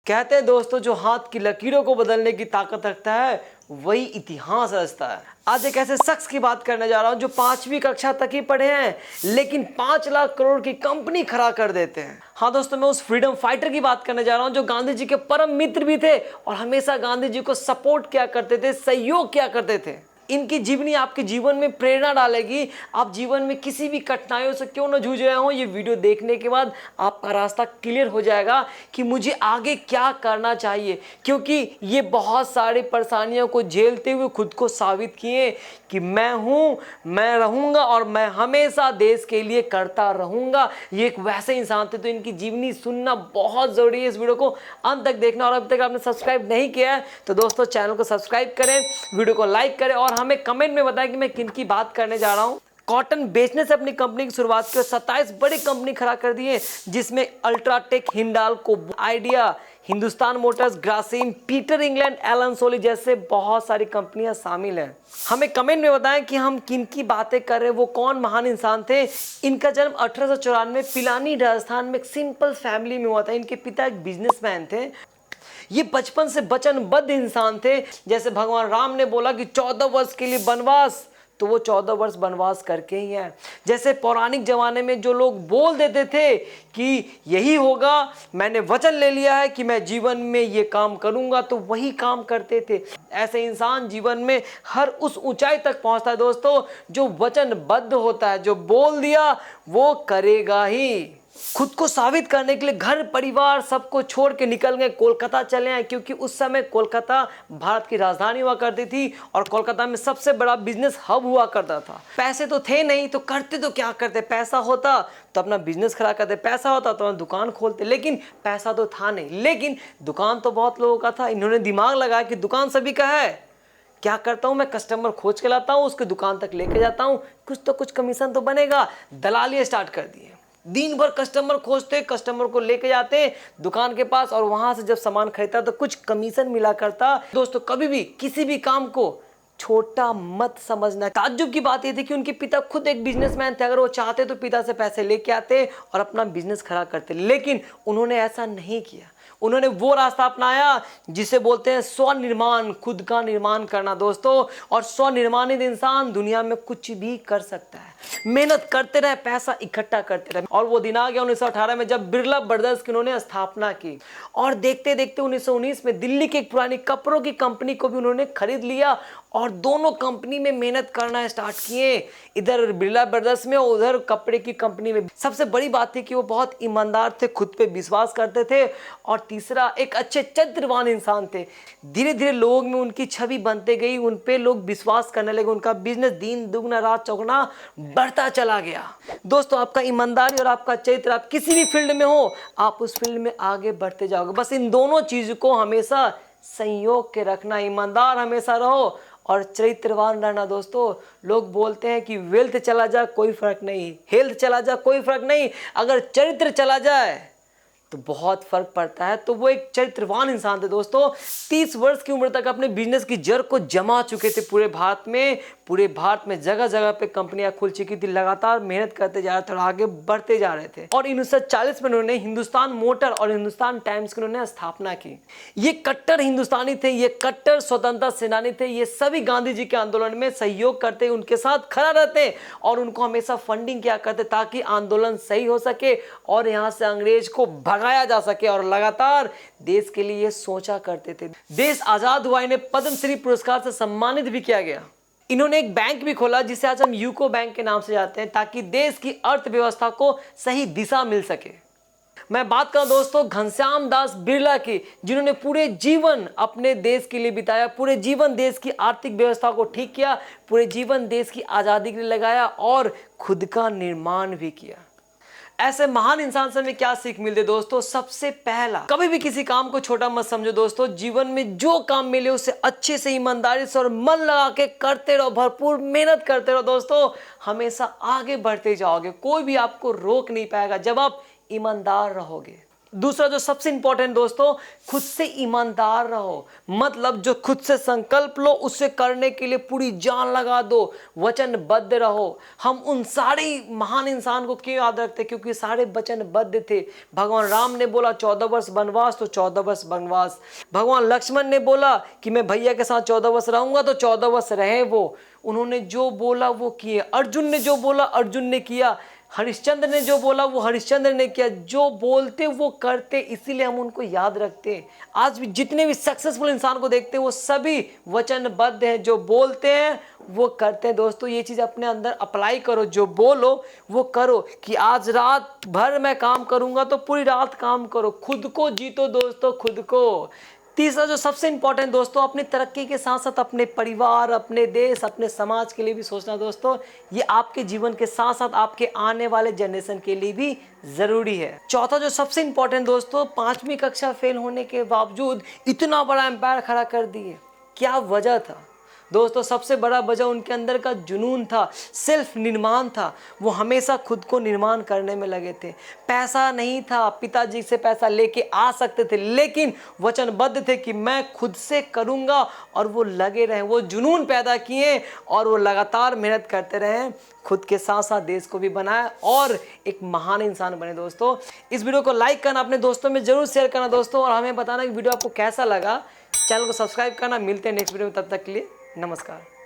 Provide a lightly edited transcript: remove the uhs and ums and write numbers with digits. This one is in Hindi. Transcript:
कहते हैं दोस्तों, जो हाथ की लकीरों को बदलने की ताकत रखता है वही इतिहास रचता है। आज एक ऐसे शख्स की बात करने जा रहा हूं जो 5वीं कक्षा तक ही पढ़े हैं लेकिन 5 लाख करोड़ की कंपनी खड़ा कर देते हैं। हाँ दोस्तों, मैं उस फ्रीडम फाइटर की बात करने जा रहा हूं जो गांधी जी के परम मित्र भी थे और हमेशा गांधी जी को सपोर्ट किया करते थे, सहयोग किया करते थे। इनकी जीवनी आपके जीवन में प्रेरणा डालेगी। आप जीवन में किसी भी कठिनाइयों से क्यों न जूझ रहे हो, ये वीडियो देखने के बाद आपका रास्ता क्लियर हो जाएगा कि मुझे आगे क्या करना चाहिए, क्योंकि ये बहुत सारी परेशानियों को झेलते हुए खुद को साबित किए कि मैं हूं, मैं रहूंगा और मैं हमेशा देश के लिए करता रहूंगा। ये एक वैसे इंसान थे, तो इनकी जीवनी सुनना बहुत जरूरी है। इस वीडियो को अंत तक देखना और अभी तक आपने सब्सक्राइब नहीं किया है तो दोस्तों चैनल को सब्सक्राइब करें, वीडियो को लाइक करें और हमें कमेंट में बताएं कि मैं किन की बात करने जा रहा हूं। कॉटन बेचने से अपनी कंपनी की शुरुआत की और 27 बड़ी कंपनी खड़ा कर दी है, जिसमें UltraTech, Hindalco, idea, Hindustan Motors, Grasim, Peter England, Elon सोली जैसे बहुत सारी कंपनियां शामिल हैं। हमें कमेंट में बताएं कि हम किन की बातें कर रहे हैं, वो कौन महान इंसान थे। इनका जन्म 1894 पिलानी राजस्थान में एक सिंपल फैमिली में हुआ था। इनके पिता एक बिजनेसमैन थे। ये बचपन से वचनबद्ध इंसान थे। जैसे भगवान राम ने बोला कि 14 वर्ष के लिए वनवास, तो वो 14 वर्ष वनवास करके ही है। जैसे पौराणिक जमाने में जो लोग बोल देते थे कि यही होगा, मैंने वचन ले लिया है कि मैं जीवन में ये काम करूंगा, तो वही काम करते थे। ऐसे इंसान जीवन में हर उस ऊंचाई तक पहुंचता है दोस्तों जो वचनबद्ध होता है, जो बोल दिया वो करेगा ही। खुद को साबित करने के लिए घर परिवार सबको छोड़ के निकल गए, कोलकाता चले आए, क्योंकि उस समय कोलकाता भारत की राजधानी हुआ करती थी और कोलकाता में सबसे बड़ा बिजनेस हब हुआ करता था। पैसे तो थे नहीं तो करते तो क्या करते, पैसा होता तो अपना बिजनेस खड़ा करते, पैसा होता तो अपना दुकान खोलते, लेकिन पैसा तो था नहीं, लेकिन दुकान तो बहुत लोगों का था। इन्होंने दिमाग लगाया कि दुकान सभी का है, क्या करता हूं मैं, कस्टमर खोज के लाता हूं, उसके दुकान तक लेके जाता हूं, कुछ तो कुछ कमीशन तो बनेगा। दलाली स्टार्ट कर दिए। दिन भर कस्टमर खोजते, कस्टमर को लेके जाते दुकान के पास और वहां से जब सामान खरीदता तो कुछ कमीशन मिला करता। दोस्तों कभी भी किसी भी काम को छोटा मत समझना। ताज्जुब की बात यह थी कि उनके पिता खुद एक बिजनेसमैन थे। अगर वो चाहते तो पिता से पैसे लेके आते और अपना बिजनेस खड़ा करते, लेकिन उन्होंने ऐसा नहीं किया। उन्होंने वो रास्ता अपनाया जिसे बोलते हैं स्वनिर्माण, खुद का निर्माण करना दोस्तों। और स्वनिर्माणित इंसान दुनिया में कुछ भी कर सकता है। मेहनत करते रहे, पैसा इकट्ठा करते रहे। और वो दिन आ गया 1918 में जब बिरला ब्रदर्स की उन्होंने स्थापना की और देखते देखते 1919 में दिल्ली की एक पुरानी कपड़ों की कंपनी को भी उन्होंने खरीद लिया और दोनों कंपनी में मेहनत करना स्टार्ट किए, इधर बिरला ब्रदर्स में और उधर कपड़े की कंपनी में। सबसे बड़ी बात थी कि वो बहुत ईमानदार थे, खुद पे विश्वास करते थे और तीसरा एक अच्छे चरित्रवान इंसान थे। धीरे धीरे लोग में उनकी छवि बनते गई, उन पे लोग विश्वास करने लगे। उनका बिजनेस दिन दुगना रात चौगुना बढ़ता चला गया। दोस्तों आपका ईमानदारी और आपका चरित्र, आप किसी भी फील्ड में हो, आप उस फील्ड में आगे बढ़ते जाओगे। बस इन दोनों चीज को हमेशा संयोग के रखना। ईमानदार हमेशा रहो और चरित्रवान रहना दोस्तों। लोग बोलते हैं कि वेल्थ चला जाए कोई फर्क नहीं, हेल्थ चला जाए कोई फर्क नहीं, अगर चरित्र चला जाए तो बहुत फर्क पड़ता है। तो वो एक चरित्रवान इंसान थे दोस्तों। 30 वर्ष की उम्र तक अपने बिजनेस की जड़ को जमा चुके थे पूरे भारत में। पूरे भारत में जगह जगह पे कंपनियां खुल चुकी थी। लगातार मेहनत करते जा रहे थे और आगे बढ़ते जा रहे थे। और 1940 में उन्होंने हिंदुस्तान मोटर और हिंदुस्तान टाइम्स की उन्होंने स्थापना की। ये कट्टर हिंदुस्तानी थे, ये कट्टर स्वतंत्रता सेनानी थे। ये सभी गांधी जी के आंदोलन में सहयोग करते, उनके साथ खड़ा रहते और उनको हमेशा फंडिंग किया करते ताकि आंदोलन सही हो सके और यहाँ से अंग्रेज को भगाया जा सके। और लगातार देश के लिए सोचा करते थे। देश आजाद हुआ, इन्हें पद्मश्री पुरस्कार से सम्मानित भी किया गया। इन्होंने एक बैंक भी खोला जिसे आज हम यूको बैंक के नाम से जानते हैं, ताकि देश की अर्थव्यवस्था को सही दिशा मिल सके। मैं बात करूं दोस्तों घनश्याम दास बिरला की, जिन्होंने पूरे जीवन अपने देश के लिए बिताया, पूरे जीवन देश की आर्थिक व्यवस्था को ठीक किया, पूरे जीवन देश की आजादी के लिए लगाया और खुद का निर्माण भी किया। ऐसे महान इंसान से हमें क्या सीख मिलती है दोस्तों? सबसे पहला, कभी भी किसी काम को छोटा मत समझो दोस्तों। जीवन में जो काम मिले उसे अच्छे से, ईमानदारी से और मन लगा के करते रहो, भरपूर मेहनत करते रहो दोस्तों। हमेशा आगे बढ़ते जाओगे, कोई भी आपको रोक नहीं पाएगा जब आप ईमानदार रहोगे। दूसरा जो सबसे इंपॉर्टेंट दोस्तों, खुद से ईमानदार रहो। मतलब जो खुद से संकल्प लो उसे करने के लिए पूरी जान लगा दो, वचनबद्ध रहो। हम उन सारे महान इंसान को क्यों याद रखते, क्योंकि सारे वचनबद्ध थे। भगवान राम ने बोला 14 वर्ष वनवास, तो 14 वर्ष वनवास। भगवान लक्ष्मण ने बोला कि मैं भैया के साथ 14 वर्ष रहूंगा, तो 14 वर्ष रहे वो। उन्होंने जो बोला वो किए। अर्जुन ने जो बोला अर्जुन ने किया। हरिश्चंद्र ने जो बोला वो हरिश्चंद्र ने किया। जो बोलते वो करते, इसीलिए हम उनको याद रखते हैं। आज भी जितने भी सक्सेसफुल इंसान को देखते हैं वो सभी वचनबद्ध हैं। जो बोलते हैं वो करते हैं। दोस्तों ये चीज़ अपने अंदर अप्लाई करो, जो बोलो वो करो। कि आज रात भर मैं काम करूंगा, तो पूरी रात काम करो। खुद को जीतो दोस्तों, खुद को। तीसरा जो सबसे इंपॉर्टेंट दोस्तों, अपनी तरक्की के साथ साथ अपने परिवार, अपने देश, अपने समाज के लिए भी सोचना दोस्तों। ये आपके जीवन के साथ साथ आपके आने वाले जनरेशन के लिए भी जरूरी है। चौथा जो सबसे इंपॉर्टेंट दोस्तों, 5वीं कक्षा फेल होने के बावजूद इतना बड़ा एम्पायर खड़ा कर दिए। क्या वजह था दोस्तों? सबसे बड़ा वजह उनके अंदर का जुनून था, सेल्फ निर्माण था। वो हमेशा खुद को निर्माण करने में लगे थे। पैसा नहीं था, पिताजी से पैसा लेके आ सकते थे, लेकिन वचनबद्ध थे कि मैं खुद से करूँगा, और वो लगे रहे। वो जुनून पैदा किए और वो लगातार मेहनत करते रहे। खुद के साथ साथ देश को भी बनाया और एक महान इंसान बने। दोस्तों इस वीडियो को लाइक करना, अपने दोस्तों में जरूर शेयर करना दोस्तों, और हमें बताना कि वीडियो आपको कैसा लगा। चैनल को सब्सक्राइब करना। मिलते हैं नेक्स्ट वीडियो में, तब तक के लिए नमस्कार।